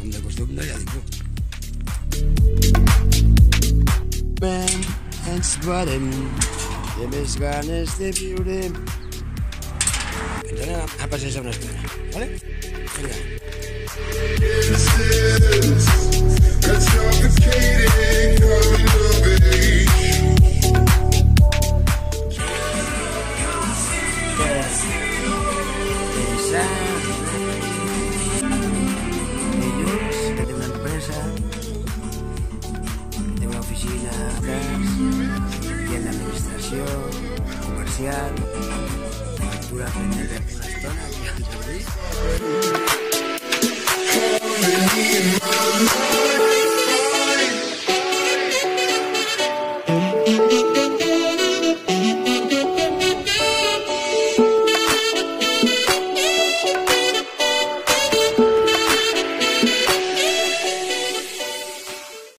Com de costum, no hi ha ningú. Ens trobarem, té més ganes de viure. Ens anem a passejar una estona, vale? Vinga. I en l'administració comercial, factura pendent una estona i al jardí.